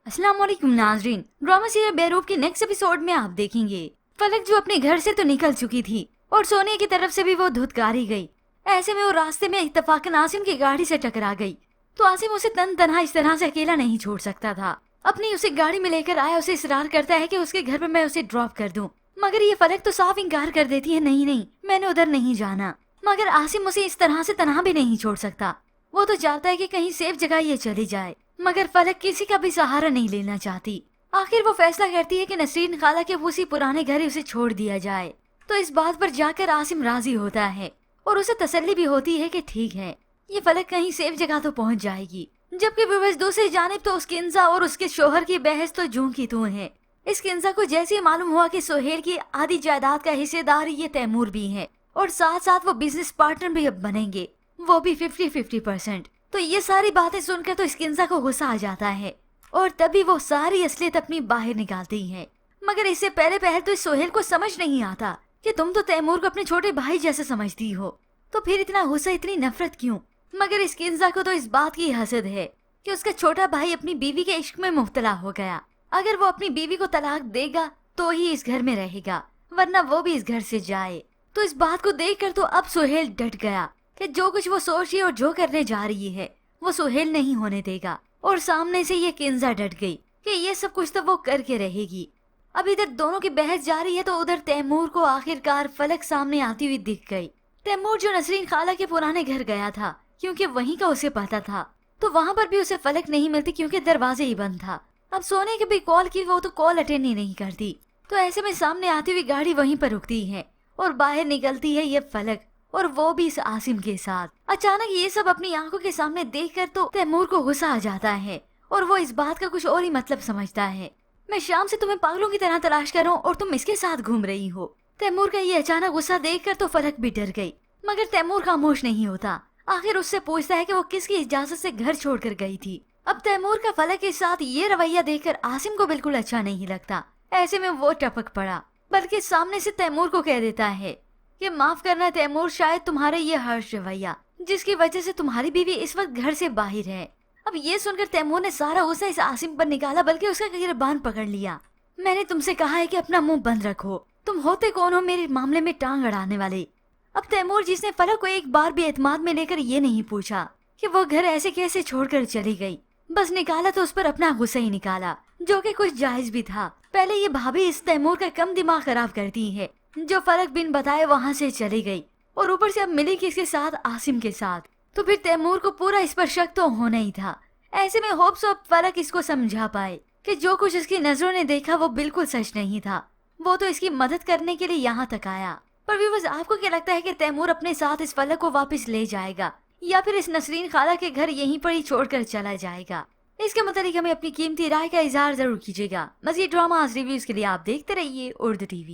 अस्सलाम वालेकुम नाजरीन। ड्रामा सीरियल बेरूब के नेक्स्ट एपिसोड में आप देखेंगे फलक जो अपने घर से तो निकल चुकी थी और सोनिया की तरफ से भी वो धुतकारी गई। ऐसे में वो रास्ते में इत्तफाकन आसिम की गाड़ी से टकरा गई तो आसिम उसे तन तनहा इस तरह से अकेला नहीं छोड़ सकता था। अपनी उसे गाड़ी में लेकर आया, उसे इसरार करता है कि उसके घर में मैं उसे ड्रॉप कर दूं, मगर ये फलक तो साफ इनकार कर देती है, नहीं नहीं मैंने उधर नहीं जाना। मगर आसिम उसे इस तरह से तनहा भी नहीं छोड़ सकता। वो तो चाहता है कि कहीं सेफ जगह ये चली जाए, मगर फलक किसी का भी सहारा नहीं लेना चाहती। आखिर वो फैसला करती है कि नसरीन खाला के उसी पुराने घर ही उसे छोड़ दिया जाए। तो इस बात पर जाकर आसिम राजी होता है और उसे तसल्ली भी होती है कि ठीक है, ये फलक कहीं सेफ जगह तो पहुंच जाएगी। जबकि बस दूसरी जानिब तो उस किंजा और उसके शोहर की बहस तो जूं की तू है। इस किंजा को जैसे ही मालूम हुआ कि सोहेल की आधी जायदाद का हिस्सेदार ये तैमूर भी है और साथ साथ वो बिजनेस पार्टनर भी अब बनेंगे, वो भी 50-50%। तो ये सारी बातें सुनकर तो इस किंजा को गुस्सा आ जाता है और तभी वो सारी असलियत अपनी बाहर निकालती है। मगर इससे पहले तो इस सोहेल को समझ नहीं आता कि तुम तो तैमूर को अपने छोटे भाई जैसे समझती हो, तो फिर इतना गुस्सा, इतनी नफरत क्यों? मगर इस किंजा को तो इस बात की हसद है कि उसका छोटा भाई अपनी बीवी के इश्क में मुब्तला हो गया। अगर वो अपनी बीवी को तलाक देगा तो ही इस घर में रहेगा, वरना वो भी इस घर से जाए। तो इस बात को देखकर तो अब सोहेल डट गया कि जो कुछ वो सोच रही है और जो करने जा रही है वो सोहेल नहीं होने देगा। और सामने से ये किंजा डट गई कि ये सब कुछ तो वो करके रहेगी। अब इधर दोनों की बहस जारी है तो उधर तैमूर को आखिरकार फलक सामने आती हुई दिख गई। तैमूर जो नसरीन खाला के पुराने घर गया था क्योंकि वहीं का उसे पता था, तो वहाँ पर भी उसे फलक नहीं मिलती क्योंकि दरवाजे ही बंद था। अब सोने की भी कॉल की, वो तो कॉल अटेंड ही नहीं करती। तो ऐसे में सामने आती हुई गाड़ी वहीं पर रुकती है और बाहर निकलती है ये फलक, और वो भी इस आसिम के साथ। अचानक ये सब अपनी आंखों के सामने देखकर तो तैमूर को गुस्सा आ जाता है और वो इस बात का कुछ और ही मतलब समझता है। मैं शाम से तुम्हें पागलों की तरह तलाश कर रहा हूँ और तुम इसके साथ घूम रही हो। तैमूर का ये अचानक गुस्सा देखकर तो फलक भी डर गई, मगर तैमूर खामोश नहीं होता। आखिर उससे पूछता है कि वो किसकी इजाजत से घर छोड़कर गई थी। अब तैमूर का फलक के साथ ये रवैया देखकर आसिम को बिल्कुल अच्छा नहीं लगता। ऐसे में वो टपक पड़ा, बल्कि सामने से तैमूर को कह देता है कि माफ करना तैमूर, शायद तुम्हारे ये हर्ष रवैया जिसकी वजह से तुम्हारी बीवी इस वक्त घर से बाहर है। अब ये सुनकर तैमूर ने सारा गुस्सा इस आसिम पर निकाला, बल्कि उसका गिरबान पकड़ लिया। मैंने तुमसे कहा है कि अपना मुंह बंद रखो, तुम होते कौन हो मेरे मामले में टांग अड़ाने वाले? अब तैमूर, जिसने फलक को एक बार भी एतमाद में लेकर ये नहीं पूछा कि वो घर ऐसे कैसे छोड़कर चली गई, बस निकाला तो उस पर अपना गुस्सा ही निकाला, जो कि कुछ जायज भी था। पहले ये भाभी इस तैमूर का कम दिमाग खराब करती है जो फलक बिन बताए वहाँ से चली गई, और ऊपर से अब मिली किसके साथ? आसिम के साथ। तो फिर तैमूर को पूरा इस पर शक तो होना ही था। ऐसे में होप्स अब फलक इसको समझा पाए कि जो कुछ इसकी नजरों ने देखा वो बिल्कुल सच नहीं था। वो तो इसकी मदद करने के लिए यहाँ तक आया। पर व्यूअर्स, आपको क्या लगता है कि तैमूर अपने साथ इस फलक को वापस ले जाएगा या फिर इस नसरीन खाला के घर यहीं पर ही छोड़कर चला जाएगा? इसके मुताबिक हमें अपनी कीमती राय का इजहार जरूर कीजिएगा। मज़ीद ड्रामा रिव्यूज के लिए आप देखते रहिए उर्दू टीवी।